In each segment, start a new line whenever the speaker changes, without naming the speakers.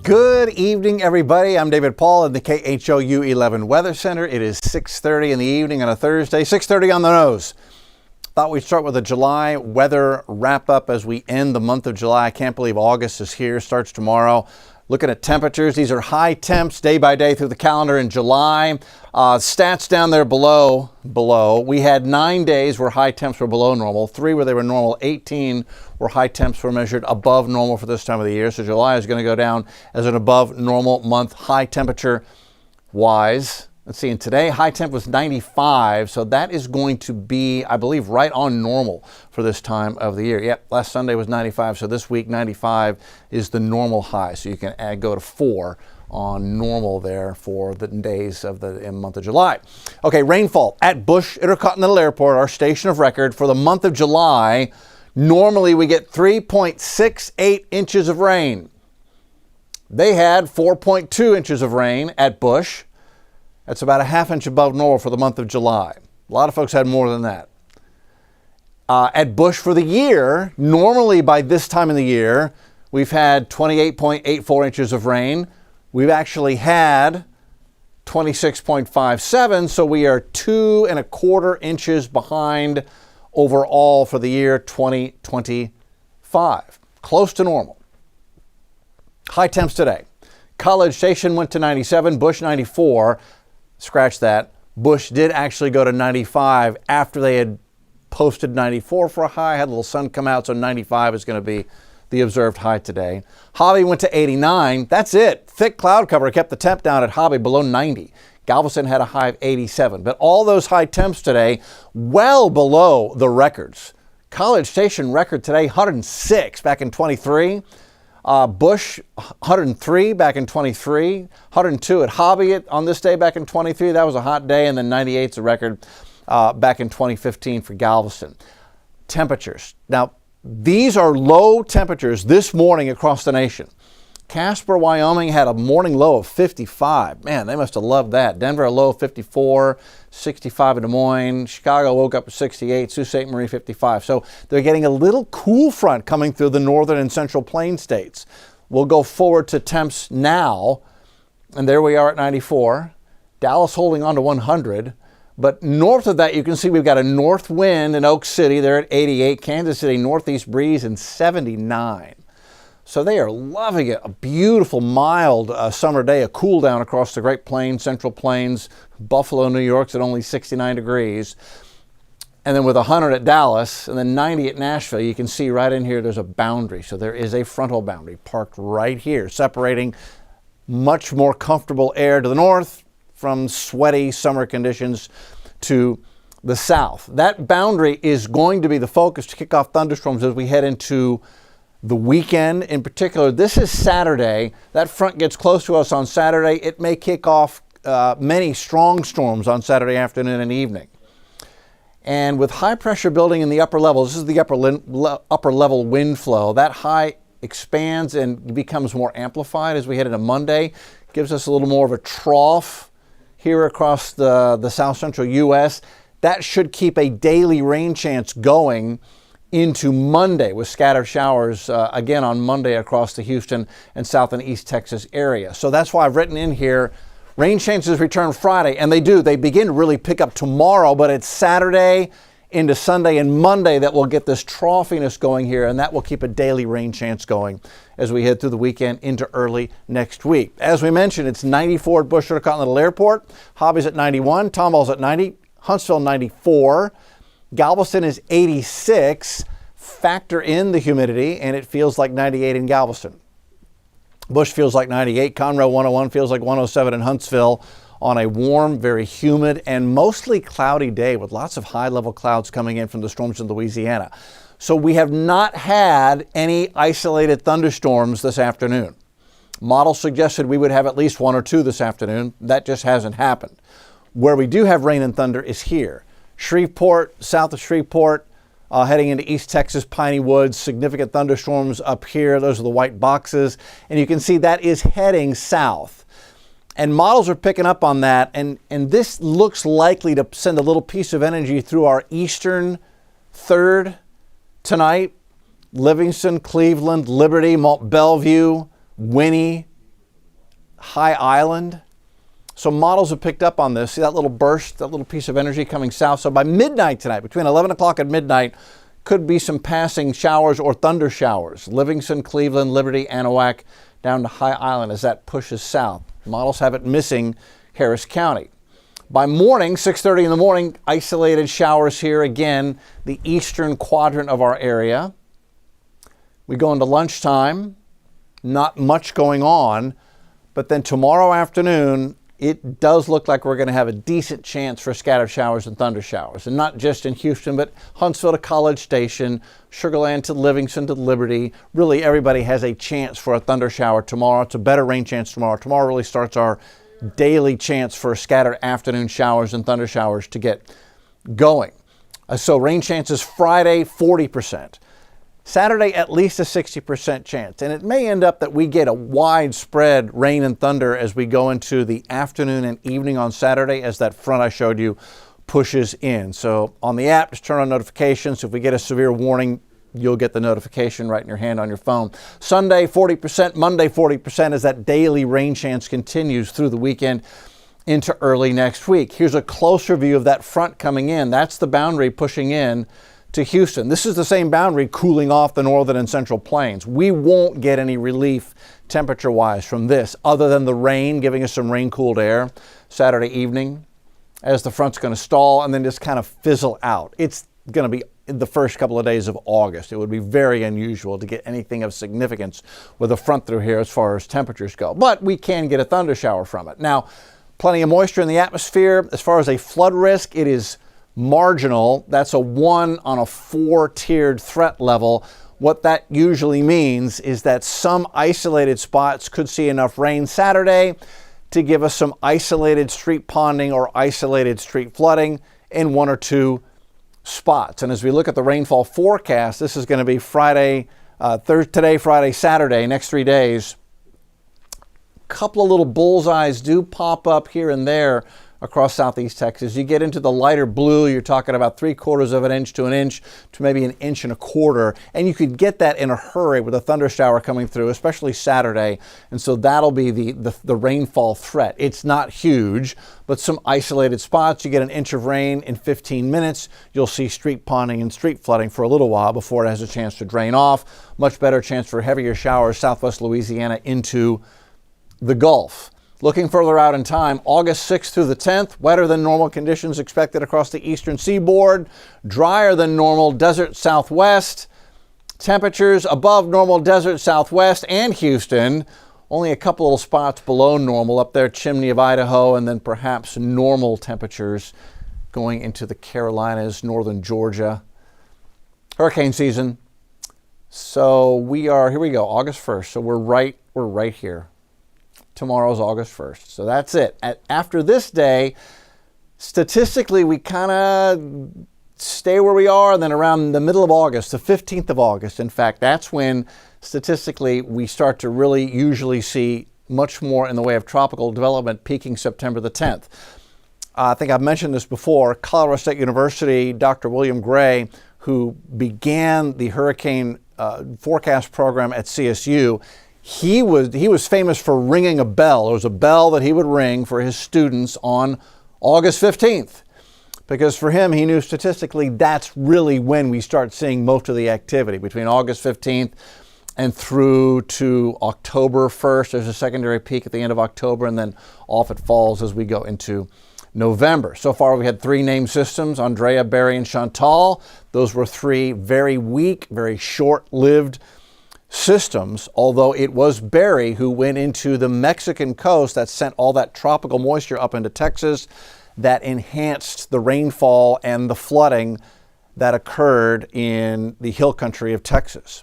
Good evening, everybody. I'm David Paul in the KHOU 11 Weather Center. It is 6:30 in the evening on a Thursday, 6:30 on the nose. Thought we'd start with a July weather wrap-up as we end the month of July. I can't believe August is here, starts tomorrow. Looking at temperatures, these are high temps day by day through the calendar in July. Stats down there below. We had 9 days where high temps were below normal, 3 where they were normal, 18 where high temps were measured above normal for this time of the year. So July is going to go down as an above normal month, high temperature wise. Let's see, and today high temp was 95, so that is going to be, I believe, right on normal for this time of the year. Yep, last Sunday was 95, so this week 95 is the normal high. So you can go to 4 on normal there for the days of the month of July. Okay, rainfall at Bush Intercontinental Airport, our station of record for the month of July. Normally we get 3.68 inches of rain. They had 4.2 inches of rain at Bush. That's about a half inch above normal for the month of July. A lot of folks had more than that. At Bush for the year, normally by this time of the year, we've had 28.84 inches of rain. We've actually had 26.57, so we are 2¼ inches behind overall for the year 2025. Close to normal. High temps today. College Station went to 97, Bush 94. Scratch that. Bush did actually go to 95 after they had posted 94 for a high, had a little sun come out, so 95 is going to be the observed high today. Hobby went to 89. That's it. Thick cloud cover kept the temp down at Hobby below 90. Galveston had a high of 87. But all those high temps today, well below the records. College Station record today, 106 back in 23. Bush, 103 back in 23, 102 at Hobby on this day back in 23. That was a hot day, and then 98 is a record back in 2015 for Galveston. Temperatures. Now, these are low temperatures this morning across the nation. Casper, Wyoming had a morning low of 55. Man, they must have loved that. Denver, a low of 54, 65 in Des Moines. Chicago woke up at 68, Sault Ste. Marie 55. So they're getting a little cool front coming through the northern and central plain states. We'll go forward to temps now, and there we are at 94. Dallas holding on to 100. But north of that, you can see we've got a north wind in Oak City. They're at 88. Kansas City, northeast breeze in 79. So they are loving it. A beautiful, mild summer day, a cool down across the Great Plains, Central Plains. Buffalo, New York's at only 69 degrees. And then with 100 at Dallas and then 90 at Nashville, you can see right in here there's a boundary. So there is a frontal boundary parked right here, separating much more comfortable air to the north from sweaty summer conditions to the south. That boundary is going to be the focus to kick off thunderstorms as we head into the weekend. In particular, this is Saturday. That front gets close to us on Saturday. It may kick off many strong storms on Saturday afternoon and evening. And with high pressure building in the upper levels, this is the upper level wind flow. That high expands and becomes more amplified as we head into Monday. Gives us a little more of a trough here across the south central U.S. That should keep a daily rain chance going into Monday with scattered showers again on Monday across the Houston and South and East Texas area. So that's why I've written in here, rain chances return Friday, and they do. They begin to really pick up tomorrow, but it's Saturday into Sunday and Monday that will get this troughiness going here, and that will keep a daily rain chance going as we head through the weekend into early next week. As we mentioned, it's 94 at Bush Intercontinental Airport, Hobby's at 91, Tomball's at 90, Huntsville 94, Galveston is 86. Factor in the humidity, and it feels like 98 in Galveston. Bush feels like 98. Conroe 101 feels like 107 in Huntsville on a warm, very humid, and mostly cloudy day with lots of high-level clouds coming in from the storms in Louisiana. So we have not had any isolated thunderstorms this afternoon. Models suggested we would have at least one or two this afternoon. That just hasn't happened. Where we do have rain and thunder is here. Shreveport, south of Shreveport, heading into East Texas, Piney Woods, significant thunderstorms up here. Those are the white boxes. And you can see that is heading south. And models are picking up on that. And this looks likely to send a little piece of energy through our eastern third tonight. Livingston, Cleveland, Liberty, Mont Belvieu, Winnie, High Island. So models have picked up on this. See that little burst, that little piece of energy coming south. So by midnight tonight, between 11 o'clock and midnight, could be some passing showers or thunder showers. Livingston, Cleveland, Liberty, Anahuac, down to High Island as that pushes south. Models have it missing Harris County. By morning, 6:30 in the morning, isolated showers here again, the eastern quadrant of our area. We go into lunchtime, not much going on, but then tomorrow afternoon, it does look like we're going to have a decent chance for scattered showers and thunder showers. And not just in Houston, but Huntsville to College Station, Sugar Land to Livingston to Liberty. Really, everybody has a chance for a thunder shower tomorrow. It's a better rain chance tomorrow. Tomorrow really starts our daily chance for scattered afternoon showers and thunder showers to get going. So rain chances Friday, 40%. Saturday, at least a 60% chance. And it may end up that we get a widespread rain and thunder as we go into the afternoon and evening on Saturday as that front I showed you pushes in. So on the app, just turn on notifications. If we get a severe warning, you'll get the notification right in your hand on your phone. Sunday, 40%, Monday, 40% as that daily rain chance continues through the weekend into early next week. Here's a closer view of that front coming in. That's the boundary pushing in to Houston. This is the same boundary cooling off the northern and central plains. We won't get any relief temperature-wise from this other than the rain, giving us some rain-cooled air Saturday evening as the front's going to stall and then just kind of fizzle out. It's going to be the first couple of days of August. It would be very unusual to get anything of significance with a front through here as far as temperatures go. But we can get a thunder shower from it. Now, plenty of moisture in the atmosphere. As far as a flood risk, it is marginal. That's a 1 on a 4-tiered threat level. What that usually means is that some isolated spots could see enough rain Saturday to give us some isolated street ponding or isolated street flooding in 1 or 2 spots. And as we look at the rainfall forecast, this is going to be Friday, today, Friday, Saturday, next 3 days. couple of little bullseyes do pop up here and there across southeast Texas. You get into the lighter blue, you're talking about 3/4 of an inch to an inch to maybe an inch and a quarter. And you could get that in a hurry with a thunder shower coming through, especially Saturday. And so that'll be the rainfall threat. It's not huge, but some isolated spots. You get an inch of rain in 15 minutes. You'll see street ponding and street flooding for a little while before it has a chance to drain off. Much better chance for heavier showers southwest Louisiana into the Gulf. Looking further out in time, August 6th through the 10th, wetter than normal conditions expected across the eastern seaboard, drier than normal desert southwest, temperatures above normal desert southwest and Houston, only a couple little spots below normal up there, Chimney of Idaho, and then perhaps normal temperatures going into the Carolinas, northern Georgia. Hurricane season. So here we go, August 1st. So we're right here. Tomorrow's August 1st. So that's it. After this day, statistically, we kind of stay where we are. And then around the middle of August, the 15th of August, in fact, that's when statistically we start to really usually see much more in the way of tropical development, peaking September the 10th. I think I've mentioned this before. Colorado State University, Dr. William Gray, who began the hurricane forecast program at CSU, he was famous for ringing a bell. There was a bell that he would ring for his students on August 15th. Because for him, he knew statistically that's really when we start seeing most of the activity. Between August 15th and through to October 1st, there's a secondary peak at the end of October, and then off it falls as we go into November. So far, we had 3 named systems, Andrea, Barry, and Chantal. Those were 3 very weak, very short-lived systems, although it was Barry who went into the Mexican coast that sent all that tropical moisture up into Texas that enhanced the rainfall and the flooding that occurred in the hill country of Texas.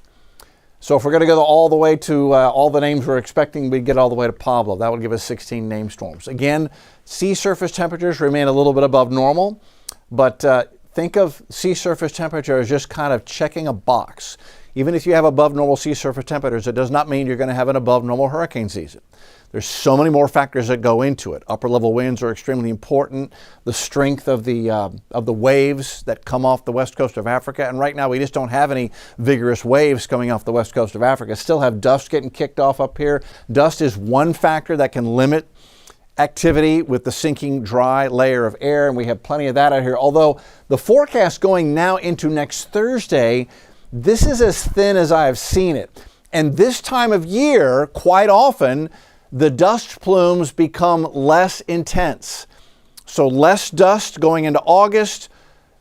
So if we're going to go all the way to all the names we're expecting, we'd get all the way to Pablo. That would give us 16 named storms. Again, sea surface temperatures remain a little bit above normal, but think of sea surface temperature as just kind of checking a box. Even if you have above normal sea surface temperatures, it does not mean you're going to have an above normal hurricane season. There's so many more factors that go into it. Upper level winds are extremely important. The strength of the waves that come off the west coast of Africa. And right now we just don't have any vigorous waves coming off the west coast of Africa. Still have dust getting kicked off up here. Dust is one factor that can limit activity with the sinking dry layer of air. And we have plenty of that out here. Although the forecast going now into next Thursday, this is as thin as I have seen it. And this time of year, quite often, the dust plumes become less intense. So less dust going into August,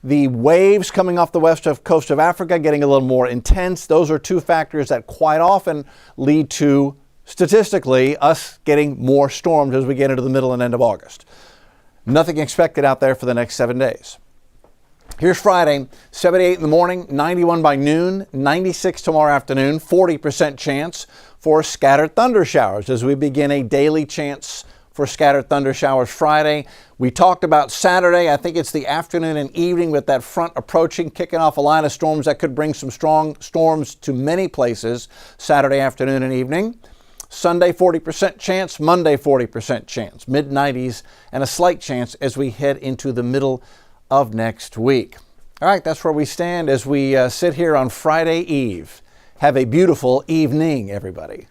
the waves coming off the west coast of Africa getting a little more intense. Those are 2 factors that quite often lead to, statistically, us getting more storms as we get into the middle and end of August. Nothing expected out there for the next 7 days. Here's Friday, 78 in the morning, 91 by noon, 96 tomorrow afternoon, 40% chance for scattered thunder showers as we begin a daily chance for scattered thunder showers Friday. We talked about Saturday. I think it's the afternoon and evening with that front approaching, kicking off a line of storms that could bring some strong storms to many places Saturday afternoon and evening. Sunday, 40% chance, Monday, 40% chance, mid-90s, and a slight chance as we head into the middle of next week. All right, that's where we stand as we sit here on Friday Eve. Have a beautiful evening, everybody.